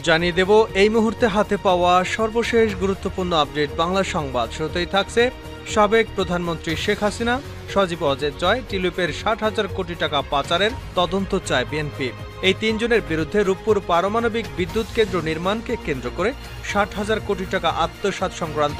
জানিয়ে দেব এই মুহূর্তে হাতে পাওয়া সর্বশেষ গুরুত্বপূর্ণ আপডেট বাংলা সংবাদ। শুরুতেই থাকছে সাবেক প্রধানমন্ত্রী শেখ হাসিনা, সজীব ওয়াজেদ জয়, টিউলিপের ৬০,০০০ কোটি টাকা পাচারের তদন্ত চায় বিএনপি। এই তিনজনের বিরুদ্ধে রূপপুর পারমাণবিক বিদ্যুৎ কেন্দ্র নির্মাণকে কেন্দ্র করে ৬০,০০০ কোটি টাকা আত্মসাৎ সংক্রান্ত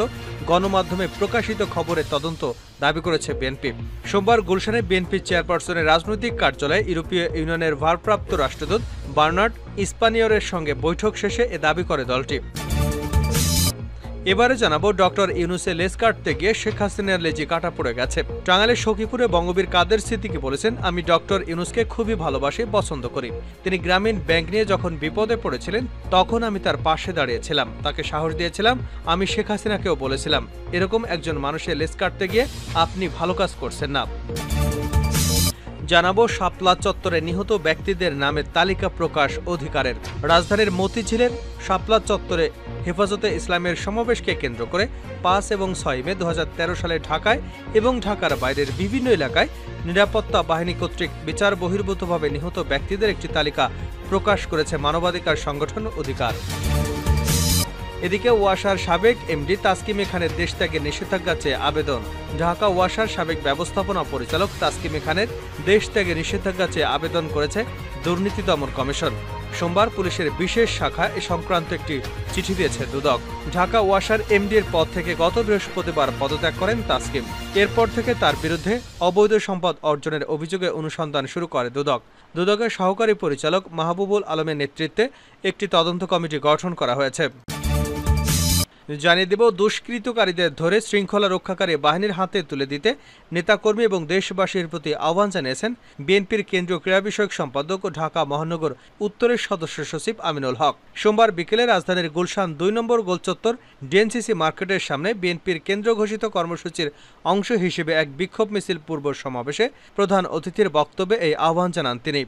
গণমাধ্যমে প্রকাশিত খবরের তদন্ত দাবি করেছে বিএনপি। সোমবার গুলশানে বিএনপি চেয়ারপারসনের রাজনৈতিক কার্যালয়ে ইউরোপীয় ইউনিয়নের ভারপ্রাপ্ত রাষ্ট্রদূত বার্নার্ড ইস্পানিয়রের সঙ্গে বৈঠক শেষে এ দাবি করে দলটি। এবারে জানাবো, ডক্টর ইউনূসের লেজ কাটতে গিয়ে শেখ হাসিনার লেজে কাটা পড়ে গেছে। টাঙ্গাইলের সখীপুরে বঙ্গবীর কাদের সিদ্দিকী বলেছেন, আমি ডক্টর ইউনূসকে খুবই ভালোবাসি, পছন্দ করি। তিনি গ্রামীণ ব্যাংক নিয়ে যখন বিপদে পড়েছিলেন তখন আমি তার পাশে দাঁড়িয়েছিলাম, তাকে সাহস দিয়েছিলাম। আমি শেখ হাসিনাকেও বলেছিলাম, এরকম একজন মানুষের লেজ কাটতে গিয়ে আপনি ভালো কাজ করছেন না। জানাবো, শাপলা চত্বরে নিহত ব্যক্তিদের নামের তালিকা প্রকাশ অধিকারের। রাজধানীর মতিঝিলের শাপলা চত্বরে হেফাজতে ইসলামের সমাবেশকে কেন্দ্র করে ৫ এবং ৬ মে ২০১৩ সালে ঢাকায় এবং ঢাকার বাইরের বিভিন্ন এলাকায় নিরাপত্তা বাহিনী কর্তৃক বিচার বহির্ভূতভাবে নিহত ব্যক্তিদের একটি তালিকা প্রকাশ করেছে মানবাধিকার সংগঠন অধিকার। এদিকে ওয়াসার সাবেক এমডি তাসকিমে খানের দেশ ত্যাগে নিষেধাজ্ঞা চেয়ে আবেদন। ঢাকা ওয়াসার সাবেক ব্যবস্থাপনা পরিচালক তাসকিমে খানের দেশ ত্যাগে নিষেধাজ্ঞা চেয়ে আবেদন করেছে দুর্নীতি দমন কমিশন। সোমবার পুলিশের বিশেষ শাখা এ সংক্রান্ত একটি চিঠি দিয়েছে দুদক। ঢাকা ওয়াসার এমডির পদ থেকে গত বৃহস্পতিবার পদত্যাগ করেন তাসকিম। এরপর থেকে তার বিরুদ্ধে অবৈধ সম্পদ অর্জনের অভিযোগে অনুসন্ধান শুরু করে দুদক। দুদকের সহকারী পরিচালক মাহবুবুল আলমের নেতৃত্বে একটি তদন্ত কমিটি গঠন করা হয়েছে। জানিয়ে দেব, দুষ্কৃতকারীদের ধরে শৃঙ্খলা রক্ষাকারী বাহিনীর হাতে তুলে দিতে নেতাকর্মী এবং দেশবাসীর প্রতি আহ্বান জানিয়েছেন বিএনপির কেন্দ্রীয় ক্রীড়া বিষয়ক সম্পাদক ও ঢাকা মহানগর উত্তরের সদস্য সচিব আমিনুল হক। সোমবার বিকেলে রাজধানীর গুলশান ২ নম্বর গোলচত্বর ডিএনসিসি মার্কেটের সামনে বিএনপির কেন্দ্র ঘোষিত কর্মসূচির অংশ হিসেবে এক বিক্ষোভ মিছিল পূর্ব সমাবেশে প্রধান অতিথির বক্তব্যে এই আহ্বান জানান তিনি।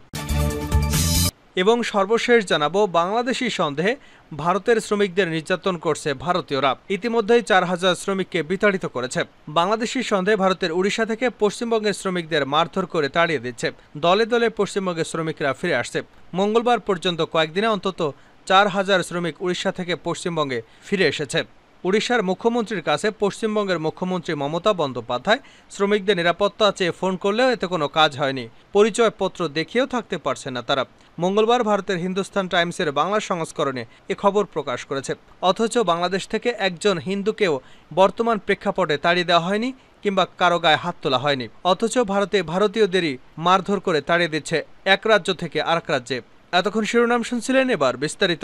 এবং সর্বশেষ জানাবো, বাংলাদেশি সন্দেহে ভারতের শ্রমিকদের নির্যাতন করছে ভারতীয়রা। ইতিমধ্যেই ৪,০০০ শ্রমিককে বিতাড়িত করেছে। বাংলাদেশি সন্দেহে ভারতের উড়িষ্যা থেকে পশ্চিমবঙ্গের শ্রমিকদের মারধর করে তাড়িয়ে দিচ্ছে। দলে দলে পশ্চিমবঙ্গের শ্রমিকরা ফিরে আসছে। মঙ্গলবার পর্যন্ত কয়েকদিনে অন্তত ৪,০০০ শ্রমিক উড়িষ্যা থেকে পশ্চিমবঙ্গে ফিরে এসেছে। উড়িষ্যার মুখ্যমন্ত্রীর কাছে পশ্চিমবঙ্গের মুখ্যমন্ত্রী মমতা বন্দ্যোপাধ্যায় শ্রমিকদের নিরাপত্তা চেয়ে ফোন করলেও এতে কোনো কাজ হয়নি। পরিচয়পত্র দেখিয়েও থাকতে পারছে না তারা। মঙ্গলবার ভারতের হিন্দুস্তান টাইমসের বাংলা সংস্করণে এ খবর প্রকাশ করেছে। অথচ বাংলাদেশ থেকে একজন হিন্দুকেও বর্তমান প্রেক্ষাপটে তাড়িয়ে দেওয়া হয়নি কিংবা কারো গায়ে হাত তোলা হয়নি। অথচ ভারতে ভারতীয়দেরই মারধর করে তাড়িয়ে দিচ্ছে এক রাজ্য থেকে আরেক রাজ্যে। এতক্ষণ শিরোনাম শুনছিলেন, এবার বিস্তারিত।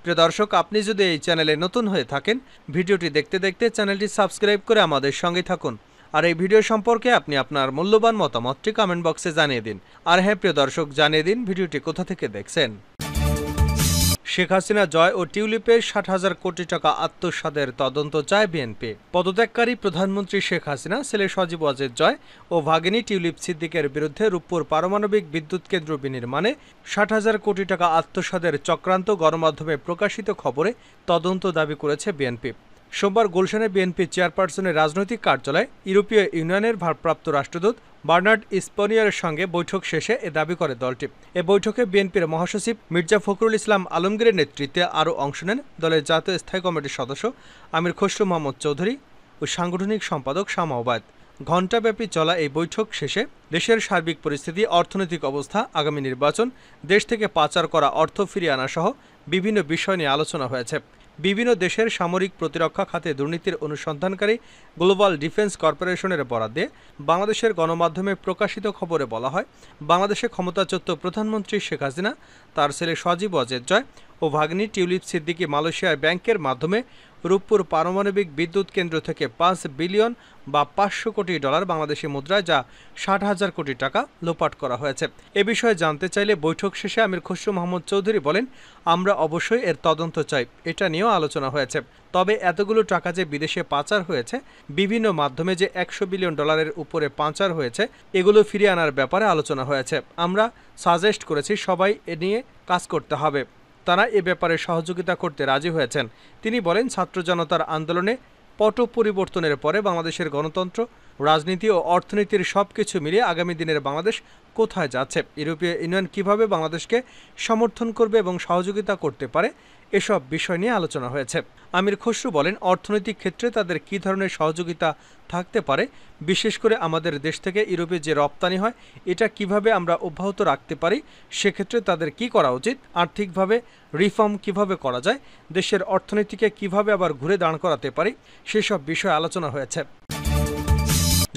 প্রিয় দর্শক, আপনি যদি এই চ্যানেলে নতুন হয়ে থাকেন, ভিডিওটি দেখতে দেখতে চ্যানেলটি সাবস্ক্রাইব করে আমাদের সঙ্গে থাকুন। আর এই ভিডিও সম্পর্কে আপনি আপনার মূল্যবান মতামতটি কমেন্ট বক্সে জানিয়ে দিন। আর হ্যাঁ প্রিয় দর্শক, জানিয়ে দিন ভিডিওটি কোথা থেকে দেখছেন। শেখ হাসিনা জয় ও টিউলিপের ৬০,০০০ কোটি টাকা আত্মসাতের তদন্ত চায় বিএনপি। পদত্যাগকারী প্রধানমন্ত্রী শেখ হাসিনা, ছেলে সজীব ওয়াজেদ জয় ও ভাগিনী টিউলিপ সিদ্দিকের বিরুদ্ধে রূপপুর পারমাণবিক বিদ্যুৎ কেন্দ্র বিনির্মাণে ৬০,০০০ কোটি টাকা আত্মসাতের চক্রান্ত গণমাধ্যমে প্রকাশিত খবরে তদন্ত দাবি করেছে বিএনপি। সোমবার গুলশানে বিএনপি চেয়ারপারসনের রাজনৈতিক কার্যালয়ে ইউরোপীয় ইউনিয়নের ভারপ্রাপ্ত রাষ্ট্রদূত বার্নার্ড ইস্পানিয়রের সঙ্গে বৈঠক শেষে এ দাবি করে দলটি। এ বৈঠকে বিএনপির মহাসচিব মির্জা ফখরুল ইসলাম আলমগীরের নেতৃত্বে আরও অংশ নেন দলের জাতীয় স্থায়ী কমিটির সদস্য আমির খসরু মোহাম্মদ চৌধুরী ও সাংগঠনিক সম্পাদক শামা ওবায়দ। ঘণ্টাব্যাপী চলা এই বৈঠক শেষে দেশের সার্বিক পরিস্থিতি, অর্থনৈতিক অবস্থা, আগামী নির্বাচন, দেশ থেকে পাচার করা অর্থ ফিরিয়ে আনা সহ বিভিন্ন বিষয় নিয়ে আলোচনা হয়েছে। বিভিন্ন দেশের সামরিক প্রতিরক্ষা খাতে দুর্নীতির অনুসন্ধানকারী গ্লোবাল ডিফেন্স কর্পোরেশনের বরাদ্দে বাংলাদেশের গণমাধ্যমে প্রকাশিত খবরে বলা হয়, বাংলাদেশে ক্ষমতাচ্যুত প্রধানমন্ত্রী শেখ হাসিনা, তার ছেলে সজীব ওয়াজেদ জয় ও ভাগ্নি টিউলিপ সিদ্দিকী মালয়েশিয়ার ব্যাংকের মাধ্যমে রূপপুর পারমাণবিক বিদ্যুৎ কেন্দ্র থেকে ৫ বিলিয়ন বা ৫০০ কোটি ডলার বাংলাদেশি মুদ্রায়, যা ৬০,০০০ কোটি টাকা লোপাট করা হয়েছে। এ বিষয়ে জানতে চাইলে বৈঠক শেষে আমির খসরু মোহাম্মদ চৌধুরী বলেন, আমরা অবশ্যই এর তদন্ত চাই, এটা নিয়েও আলোচনা হয়েছে। তবে এতগুলো টাকা যে বিদেশে পাচার হয়েছে, বিভিন্ন মাধ্যমে যে ১০০ বিলিয়ন ডলারের উপরে পাচার হয়েছে, এগুলো ফিরিয়ে আনার ব্যাপারে আলোচনা হয়েছে। আমরা সাজেস্ট করেছি সবাই এ নিয়ে কাজ করতে হবে। তারা এ ব্যাপারে সহযোগিতা করতে রাজি হয়েছেন। তিনি বলেন, ছাত্র জনতার আন্দোলনে পট পরিবর্তনের পরে বাংলাদেশের গণতন্ত্র রাজনীতি ও অর্থনীতির সবকিছু মিলিয়ে আগামী দিনের বাংলাদেশ কোথায় যাচ্ছে, ইউরোপীয় ইউনিয়ন কিভাবে বাংলাদেশকে সমর্থন করবে এবং সহযোগিতা করতে পারে, এসব বিষয় নিয়ে আলোচনা হয়েছে। আমির খসরু বলেন, অর্থনৈতিক ক্ষেত্রে তাদের কী ধরনের সহযোগিতা থাকতে পারে, বিশেষ করে আমাদের দেশ থেকে ইউরোপে যে রপ্তানি হয় এটা কিভাবে আমরা অব্যাহত রাখতে পারি, সেক্ষেত্রে তাদের কি করা উচিত, আর্থিকভাবে রিফর্ম কিভাবে করা যায়, দেশের অর্থনীতিকে কিভাবে আবার ঘুরে দাঁড় করাতে পারি, সেসব বিষয়ে আলোচনা হয়েছে।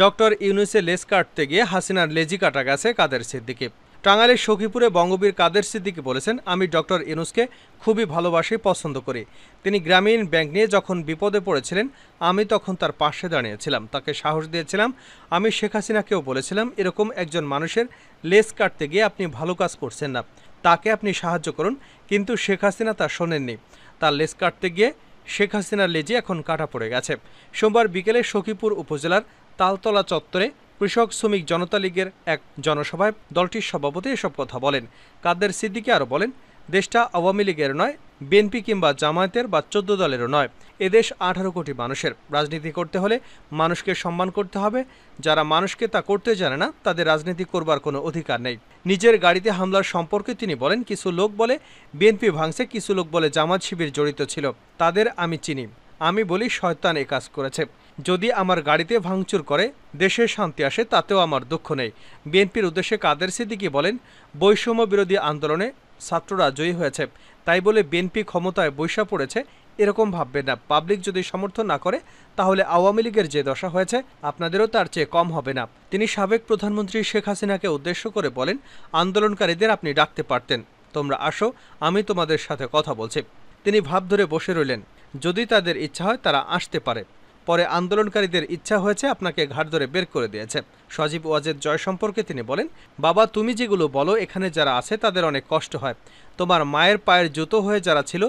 ডক্টর ইউনূসের লেজ কাটতে গিয়ে হাসিনার লেজি কাটা গেছে কাদের সিদ্দিকী। টাঙ্গাইলের সখীপুরে বঙ্গবীর কাদের সিদ্দিকী বলেছেন, আমি ডক্টর ইউনূসকে খুবই ভালোবাসি, পছন্দ করি। তিনি গ্রামীণ ব্যাংক নিয়ে যখন বিপদে পড়েছিলেন আমি তখন তার পাশে দাঁড়িয়েছিলাম, তাকে সাহস দিয়েছিলাম। আমি শেখ হাসিনাকেও বলেছিলাম, এরকম একজন মানুষের লেজ কাটতে গিয়ে আপনি ভালো কাজ করছেন না, তাকে আপনি সাহায্য করুন। কিন্তু শেখ হাসিনা তা শোনেননি। তার লেজ কাটতে গিয়ে শেখ হাসিনার লেজে এখন কাটা পড়ে গেছে। সোমবার বিকেলে সখীপুর উপজেলার তালতলা চত্বরে কৃষক শ্রমিক জনতা লীগের এক জনসভায় দলটির সভাপতি এসব কথা বলেন। কাদের সিদ্দিকী আরও বলেন, দেশটা আওয়ামী লীগের নয়, বিএনপি কিংবা জামায়াতের বা 14 দলেরও নয়। এদেশ 18 কোটি মানুষের। রাজনীতি করতে হলে মানুষকে সম্মান করতে হবে। যারা মানুষকে তা করতে জানে না তাদের রাজনীতি করবার কোনো অধিকার নেই। নিজের গাড়িতে হামলার সম্পর্কে তিনি বলেন, কিছু লোক বলে বিএনপি ভাঙছে, কিছু লোক বলে জামাত শিবির জড়িত ছিল, তাদের আমি চিনি। আমি বলি শয়তান এ কাজ করেছে। যদি আমার গাড়িতে ভাঙচুর করে দেশে শান্তি আসে তাতেও আমার দুঃখ নেই। বিএনপির উদ্দেশ্যে কাদের সিদ্দিকী বলেন, বৈষম্য বিরোধী আন্দোলনে ছাত্ররা জয়ী হয়েছে, তাই বলে বিএনপি ক্ষমতায় বৈশা পড়েছে এরকম ভাববেন না। পাবলিক যদি সমর্থন না করে তাহলে আওয়ামী লীগের যে দশা হয়েছে আপনাদেরও তার চেয়ে কম হবে না। তিনি সাবেক প্রধানমন্ত্রী শেখ হাসিনাকে উদ্দেশ্য করে বলেন, আন্দোলনকারীদের আপনি ডাকতে পারতেন, তোমরা আসো, আমি তোমাদের সাথে কথা বলছি। তিনি ভাব ধরে বসে রইলেন। যদি তাদের ইচ্ছা হয় তারা আসতে পারে। পরে আন্দোলনকারীদের ইচ্ছা হয়েছে আপনাকে ঘাট ধরে বের করে দিয়েছে। সজীব ওয়াজেদ জয় সম্পর্কে তিনি বলেন, বাবা তুমি যেগুলো বলো এখানে যারা আছে তাদের অনেক কষ্ট হয়। তোমার মায়ের পায়ের জুতো হয়ে যারা ছিল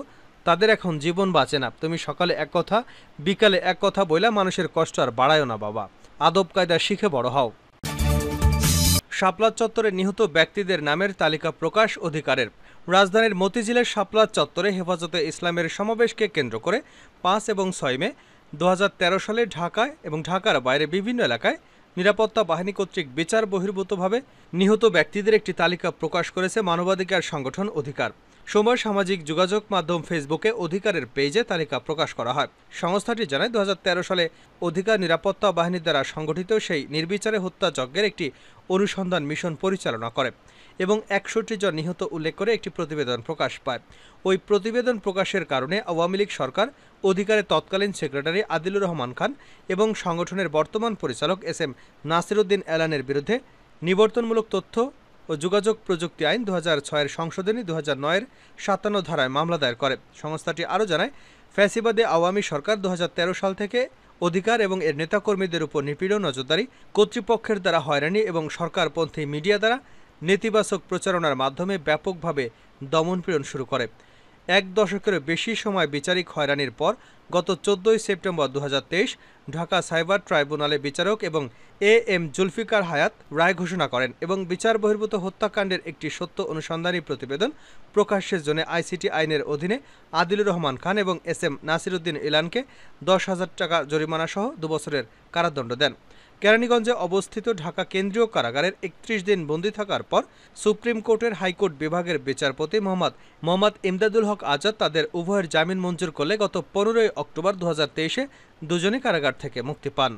তাদের এখন জীবন বাঁচে না। তুমি সকালে এক কথা বিকালে এক কথা বইলা মানুষের কষ্ট আর বাড়ায়ও না বাবা, আদব কায়দা শিখে বড় হও। শাপলা চত্বরে নিহত ব্যক্তিদের নামের তালিকা প্রকাশ অধিকারের। রাজধানীর মতিঝিলের শাপলা চত্বরে হেফাজতে ইসলামের সমাবেশকে কেন্দ্র করে 5 এবং 6 মে 2013 সালে ঢাকায় এবং ঢাকার বাইরে বিভিন্ন এলাকায় নিরাপত্তা বাহিনী কর্তৃক বিচার বহির্ভূতভাবে নিহত ব্যক্তিদের একটি তালিকা প্রকাশ করেছে মানবাধিকার সংগঠন অধিকার। সোমবার সামাজিক যোগাযোগ মাধ্যম ফেসবুকে অধিকারের পেজে তালিকা প্রকাশ করা হয়। সংস্থাটি জানায়, 2013 সালে অধিকার নিরাপত্তা বাহিনীর দ্বারা সংগঠিত সেই নির্বিচারে হত্যাযজ্ঞের একটি অনুসন্ধান মিশন পরিচালনা করে এবং 61 জন নিহত উল্লেখ করে একটি প্রতিবেদন প্রকাশ পায়। ওই প্রতিবেদন প্রকাশের কারণে আওয়ামী লীগ সরকার অধিকারের তৎকালীন সেক্রেটারি আদিলুর রহমান খান এবং সংগঠনের বর্তমান পরিচালক SM নাসিরউদ্দিন এলানের বিরুদ্ধে নিবর্তনমূলক তথ্য ও যোগাযোগ প্রযুক্তি আইন 2006-এর সংশোধনী 2009-এর 57 ধারায় মামলা দায়ের করে। সংস্থাটি আরও জানায়, ফ্যাসিবাদী আওয়ামী সরকার 2013 সাল থেকে অধিকার এবং এর নেতাকর্মীদের উপর নিপীড়ন, নজরদারি, কর্তৃপক্ষের দ্বারা হয়রানি এবং সরকারপন্থী মিডিয়া দ্বারা নেতিবাচক প্রচারণার মাধ্যমে ব্যাপকভাবে দমনপীড়ন শুরু করে। 1 দশকের বেশি সময় বিচারিক হয়রানির পর গত 14 সেপ্টেম্বর 2023 ঢাকা সাইবার ট্রাইব্যুনালে বিচারক এবং AM জুলফিকার হায়াত রায় ঘোষণা করেন এবং বিচার বহির্ভূত হত্যাকাণ্ডের একটি সত্য অনুসন্ধানী প্রতিবেদন প্রকাশের জন্য ICT আইনের অধীনে আদিলুর রহমান খান এবং SM নাসিরউদ্দিন ইলানকে 10,000 টাকা জরিমানা সহ 2 বছরের কারাদণ্ড দেন। কেরানীগঞ্জে অবস্থিত ঢাকা কেন্দ্রীয় কারাগারের 31 দিন বন্দী থাকার পর সুপ্রিম কোর্টের হাইকোর্ট বিভাগের বিচারপতি মোহাম্মদ ইমদাদুল হক আজাদ তাদের উভয়ের জামিন মঞ্জুর করলে গত 15 অক্টোবর 2023-এ দুজনে কারাগার থেকে মুক্তি পান।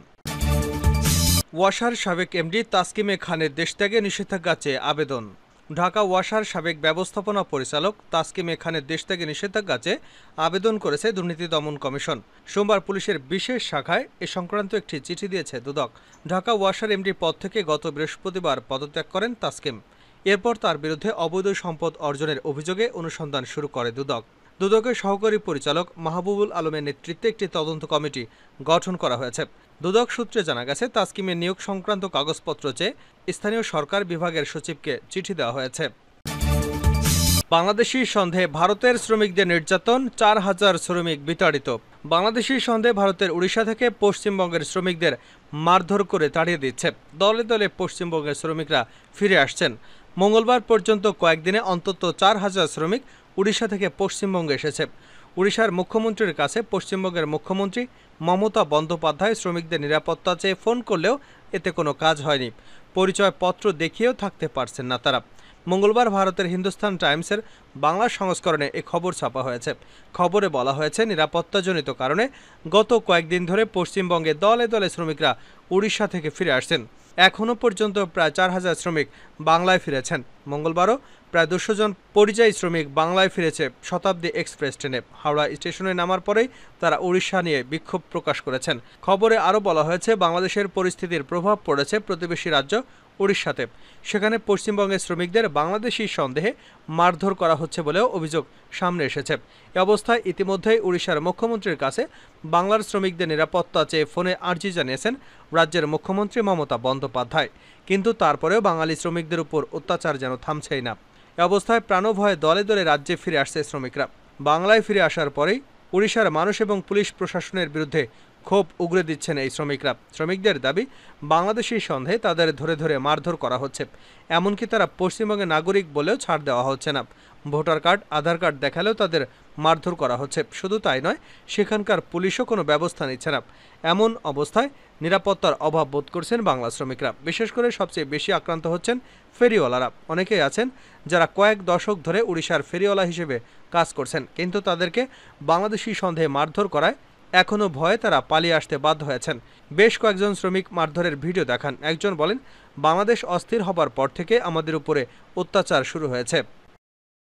ওয়াসার সাবেক MD তাসকিমে খানের দেশত্যাগে নিষেধাজ্ঞা চেয়ে আবেদন। ঢাকা ওয়াসার সাবেক ব্যবস্থাপনা পরিচালক তাসকিমে খানের দেশত্যাগে নিষেধাজ্ঞা চেয়ে আবেদন করেছে দুর্নীতি দমন কমিশন। সোমবার পুলিশের বিশেষ শাখায় এ সংক্রান্ত একটি চিঠি দিয়েছে দুদক। ঢাকা ওয়াসার MD পদ থেকে গত বৃহস্পতিবার পদত্যাগ করেন তাসকিম। এরপর তার বিরুদ্ধে অবৈধ সম্পদ অর্জনের অভিযোগে অনুসন্ধান শুরু করে দুদক। দুদকের সহকারী পরিচালক মাহবুবুল আলমের নেতৃত্বে একটি তদন্ত কমিটি গঠন করা হয়েছে। দুদক সূত্রে জানা গেছে, তাসকিমের নিয়োগ সংক্রান্ত কাগজপত্র চেয়ে স্থানীয় সরকার বিভাগের সচিবকে চিঠি দেওয়া হয়েছে। বাংলাদেশি সন্দেহে ভারতের শ্রমিকদের নির্যাতন, 4,000 শ্রমিক বিতাড়িত। বাংলাদেশি সন্দেহে ভারতের উড়িষ্যা থেকে পশ্চিমবঙ্গের শ্রমিকদের মারধর করে তাড়িয়ে দিচ্ছে। দলে দলে পশ্চিমবঙ্গের শ্রমিকরা ফিরে আসছেন। মঙ্গলবার পর্যন্ত কয়েকদিনে অন্তত 4,000 শ্রমিক উড়িষ্যা থেকে পশ্চিমবঙ্গে এসেছে। ওড়িশার মুখ্যমন্ত্রীর কাছে পশ্চিমবঙ্গের মুখ্যমন্ত্রী মমতা বন্দ্যোপাধ্যায় শ্রমিকদের নিরাপত্তা চেয়ে ফোন করলেও এতে কোনো কাজ হয়নি। পরিচয়পত্র দেখিয়েও থাকতে পারছেন না তারা। মঙ্গলবার ভারতের হিন্দুস্তান টাইমসের বাংলা সংস্করণে এ খবর ছাপা হয়েছে। খবরে বলা হয়েছে, নিরাপত্তাজনিত কারণে গত কয়েকদিন ধরে পশ্চিমবঙ্গে দলে দলে শ্রমিকরা উড়িষ্যা থেকে ফিরে আসছেন। এখনও পর্যন্ত প্রায় 4,000 শ্রমিক বাংলায় ফিরেছেন। মঙ্গলবারও প্রায় 200 জন পরিযায়ী শ্রমিক বাংলায় ফিরেছে শতাব্দী এক্সপ্রেস ট্রেনে। হাওড়া স্টেশনে নামার পরেই তারা উড়িষ্যা নিয়ে বিক্ষোভ প্রকাশ করেছেন। খবরে আরও বলা হয়েছে, বাংলাদেশের পরিস্থিতির প্রভাব পড়েছে প্রতিবেশী রাজ্য উড়িষ্যাতে। সেখানে পশ্চিমবঙ্গের শ্রমিকদের বাংলাদেশি সন্দেহে মারধর করা হচ্ছে বলেও অভিযোগ সামনে এসেছে। এ অবস্থায় ইতিমধ্যেই উড়িষ্যার মুখ্যমন্ত্রীর কাছে বাংলার শ্রমিকদের নিরাপত্তা চেয়ে ফোনে আর্জি জানিয়েছেন রাজ্যের মুখ্যমন্ত্রী মমতা বন্দ্যোপাধ্যায়। কিন্তু তারপরেও বাঙালি শ্রমিকদের উপর অত্যাচার যেন থামছেই না। এ অবস্থায় প্রাণভয়ে দলে দলে রাজ্যে ফিরে আসছে শ্রমিকরা। বাংলায় ফিরে আসার পরেই উড়িষ্যার মানুষ এবং পুলিশ প্রশাসনের বিরুদ্ধে ক্ষোভ উগরে দিচ্ছেন এই শ্রমিকরা। শ্রমিকদের দাবি, বাংলাদেশি সন্দেহে তাদের ধরে ধরে মারধর করা হচ্ছে। এমনকি তারা পশ্চিমবঙ্গের নাগরিক বলেও ছাড় দেওয়া হচ্ছে না। ভোটার কার্ড, আধার কার্ড দেখালেও তাদের মারধর করা হচ্ছে। শুধু তাই নয়, সেখানকার পুলিশও কোনো ব্যবস্থা নিচ্ছে না। এমন অবস্থায় নিরাপত্তার অভাব বোধ করছেন বাংলা শ্রমিকরা। বিশেষ করে সবচেয়ে বেশি আক্রান্ত হচ্ছেন ফেরিওয়ালারা। অনেকেই আছেন যারা কয়েক দশক ধরে উড়িষ্যার ফেরিওয়ালা হিসেবে কাজ করছেন, কিন্তু তাদেরকে বাংলাদেশি সন্দেহে মারধর করায় এখনও ভয়ে তারা পালিয়ে আসতে বাধ্য হয়েছেন। বেশ কয়েকজন শ্রমিক মারধরের ভিডিও দেখান। একজন বলেন, বাংলাদেশ অস্থির হবার পর থেকে আমাদের উপরে অত্যাচার শুরু হয়েছে।